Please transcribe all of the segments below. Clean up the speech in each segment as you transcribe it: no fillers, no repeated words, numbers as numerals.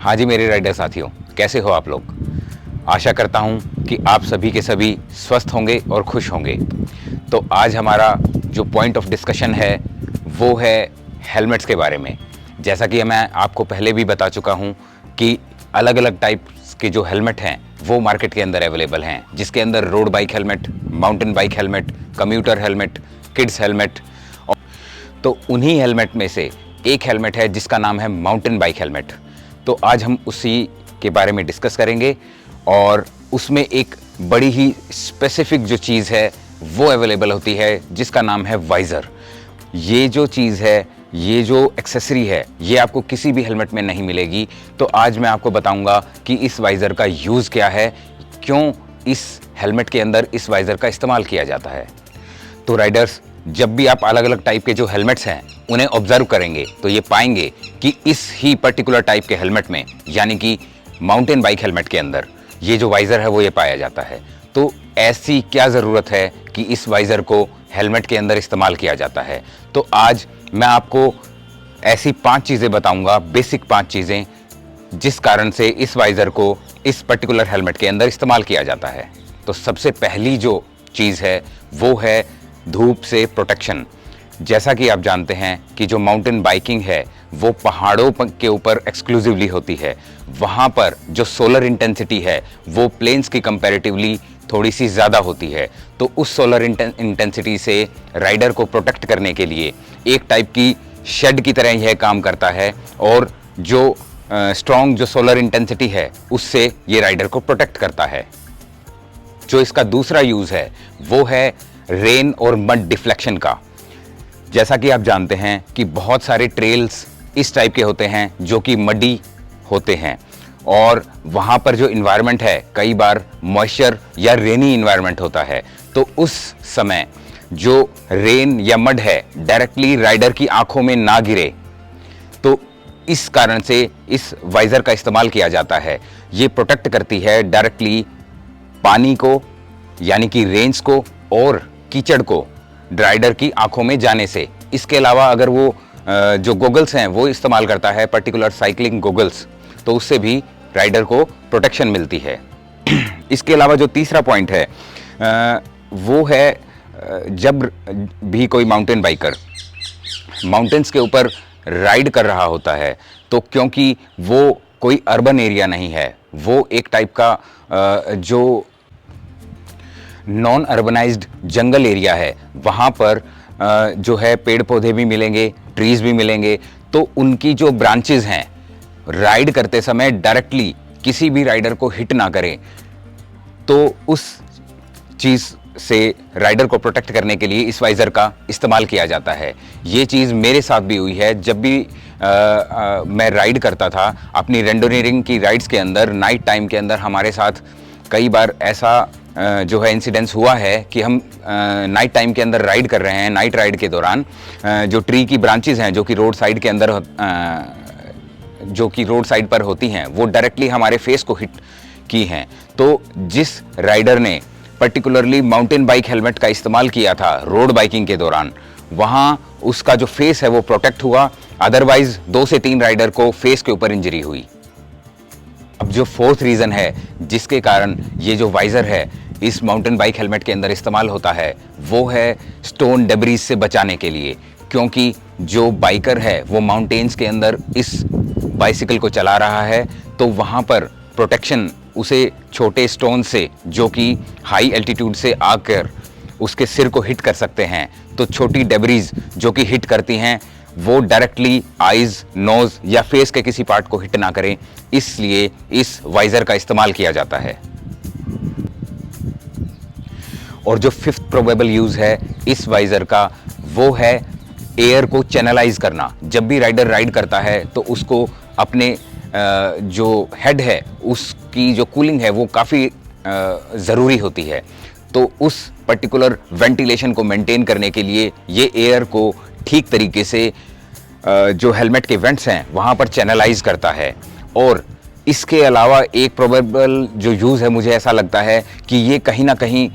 हाँ जी मेरे राइडर साथियों, कैसे हो आप लोग। आशा करता हूँ कि आप सभी के सभी स्वस्थ होंगे और खुश होंगे। तो आज हमारा जो पॉइंट ऑफ डिस्कशन है वो है हेलमेट्स के बारे में। जैसा कि मैं आपको पहले भी बता चुका हूँ कि अलग अलग टाइप्स के जो हेलमेट हैं वो मार्केट के अंदर अवेलेबल हैं, जिसके अंदर road bike helmet, mountain bike helmet, commuter helmet, kids helmet. तो उन्हीं हेलमेट में से एक हेलमेट है जिसका नाम है माउंटेन बाइक हेलमेट। तो आज हम उसी के बारे में डिस्कस करेंगे और उसमें एक बड़ी ही स्पेसिफिक जो चीज़ है वो अवेलेबल होती है जिसका नाम है वाइज़र। ये जो चीज़ है, ये जो एक्सेसरी है, ये आपको किसी भी हेलमेट में नहीं मिलेगी। तो आज मैं आपको बताऊंगा कि इस वाइज़र का यूज़ क्या है, क्यों इस हेलमेट के अंदर इस वाइज़र का इस्तेमाल किया जाता है। तो राइडर्स, जब भी आप अलग अलग टाइप के जो हेलमेट्स हैं उन्हें ऑब्जर्व करेंगे तो ये पाएंगे कि इस ही पर्टिकुलर टाइप के हेलमेट में, यानी कि माउंटेन बाइक हेलमेट के अंदर, ये जो वाइज़र है वो ये पाया जाता है। तो ऐसी क्या ज़रूरत है कि इस वाइज़र को हेलमेट के अंदर इस्तेमाल किया जाता है। तो आज मैं आपको ऐसी 5 चीज़ें बताऊंगा, बेसिक 5 चीज़ें, जिस कारण से इस वाइज़र को इस पर्टिकुलर हेलमेट के अंदर इस्तेमाल किया जाता है। तो सबसे पहली जो चीज़ है वो है धूप से प्रोटेक्शन। जैसा कि आप जानते हैं कि जो माउंटेन बाइकिंग है वो पहाड़ों के ऊपर एक्सक्लूसिवली होती है। वहाँ पर जो सोलर इंटेंसिटी है वो प्लेन्स की कंपैरेटिवली थोड़ी सी ज़्यादा होती है। तो उस सोलर इंटेंसिटी से राइडर को प्रोटेक्ट करने के लिए एक टाइप की शेड की तरह यह काम करता है, और जो स्ट्रॉन्ग जो सोलर इंटेंसिटी है उससे ये राइडर को प्रोटेक्ट करता है। जो इसका दूसरा यूज़ है वो है रेन और मड डिफ्लेक्शन का। जैसा कि आप जानते हैं कि बहुत सारे ट्रेल्स इस टाइप के होते हैं जो कि मडी होते हैं, और वहाँ पर जो इन्वायरमेंट है कई बार मॉइस्चर या रेनी इन्वायरमेंट होता है। तो उस समय जो रेन या मड है डायरेक्टली राइडर की आंखों में ना गिरे, तो इस कारण से इस वाइज़र का इस्तेमाल किया जाता है। ये प्रोटेक्ट करती है डायरेक्टली पानी को, यानी कि रेन्स को और कीचड़ को राइडर की आंखों में जाने से। इसके अलावा अगर वो जो गोगल्स हैं वो इस्तेमाल करता है, पर्टिकुलर साइक्लिंग गोगल्स, तो उससे भी राइडर को प्रोटेक्शन मिलती है। इसके अलावा जो तीसरा पॉइंट है वो है जब भी कोई माउंटेन बाइकर माउंटेन्स के ऊपर राइड कर रहा होता है, तो क्योंकि वो कोई अर्बन एरिया नहीं है, वो एक टाइप का जो नॉन अर्बनाइज्ड जंगल एरिया है, वहाँ पर जो है पेड़ पौधे भी मिलेंगे, ट्रीज़ भी मिलेंगे। तो उनकी जो ब्रांचेस हैं राइड करते समय डायरेक्टली किसी भी राइडर को हिट ना करें, तो उस चीज़ से राइडर को प्रोटेक्ट करने के लिए इस वाइज़र का इस्तेमाल किया जाता है। ये चीज़ मेरे साथ भी हुई है। जब भी मैं राइड करता था अपनी रेंडोनियरिंग की राइड्स के अंदर, नाइट टाइम के अंदर हमारे साथ कई बार ऐसा जो है इंसिडेंस हुआ है कि हम नाइट टाइम के अंदर राइड कर रहे हैं। नाइट राइड के दौरान जो ट्री की ब्रांचेस हैं जो कि रोड साइड के अंदर जो कि रोड साइड पर होती हैं वो डायरेक्टली हमारे फेस को हिट की हैं। तो जिस राइडर ने पर्टिकुलरली माउंटेन बाइक हेलमेट का इस्तेमाल किया था रोड बाइकिंग के दौरान, वहाँ उसका जो फेस है वो प्रोटेक्ट हुआ। अदरवाइज 2 से 3 राइडर को फेस के ऊपर इंजरी हुई। अब जो फोर्थ रीज़न है जिसके कारण ये जो वाइज़र है इस माउंटेन बाइक हेलमेट के अंदर इस्तेमाल होता है वो है स्टोन डेब्रीज से बचाने के लिए। क्योंकि जो बाइकर है वो माउंटेन्स के अंदर इस बाइसिकल को चला रहा है, तो वहाँ पर प्रोटेक्शन उसे छोटे स्टोन से जो कि हाई एल्टीट्यूड से आकर उसके सिर को हिट कर सकते हैं। तो छोटी डेब्रीज जो कि हिट करती हैं वो डायरेक्टली आइज, नोज या फेस के किसी पार्ट को हिट ना करें, इसलिए इस वाइज़र का इस्तेमाल किया जाता है। और जो फिफ्थ प्रोबेबल यूज़ है इस वाइज़र का वो है एयर को चैनलाइज करना। जब भी राइडर राइड करता है तो उसको अपने जो हेड है उसकी जो कूलिंग है वो काफ़ी ज़रूरी होती है। तो उस पर्टिकुलर वेंटिलेशन को मेंटेन करने के लिए ये एयर को ठीक तरीके से जो हेलमेट के वेंट्स हैं वहाँ पर चैनलाइज करता है। और इसके अलावा एक प्रोबेबल जो यूज़ है, मुझे ऐसा लगता है कि ये कहीं ना कहीं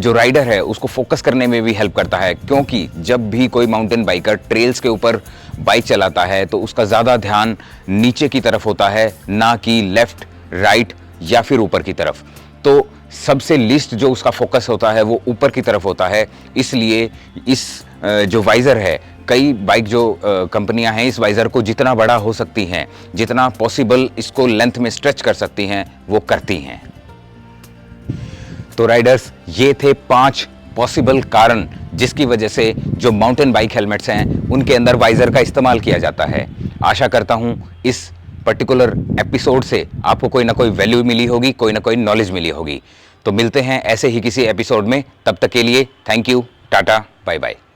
जो राइडर है उसको फोकस करने में भी हेल्प करता है, क्योंकि जब भी कोई माउंटेन बाइकर ट्रेल्स के ऊपर बाइक चलाता है तो उसका ज़्यादा ध्यान नीचे की तरफ होता है, ना कि लेफ्ट, राइट या फिर ऊपर की तरफ। तो सबसे लिस्ट जो उसका फोकस होता है वो ऊपर की तरफ होता है। इसलिए इस जो वाइज़र है, कई बाइक जो कंपनियां हैं इस वाइज़र को जितना बड़ा हो सकती हैं, जितना पॉसिबल इसको लेंथ में स्ट्रेच कर सकती हैं, वो करती हैं। तो राइडर्स, ये थे 5 पॉसिबल कारण जिसकी वजह से जो माउंटेन बाइक हेलमेट्स हैं उनके अंदर वाइज़र का इस्तेमाल किया जाता है। आशा करता हूं इस पर्टिकुलर एपिसोड से आपको कोई ना कोई वैल्यू मिली होगी, कोई ना कोई नॉलेज मिली होगी। तो मिलते हैं ऐसे ही किसी एपिसोड में, तब तक के लिए thank you, tata, bye bye.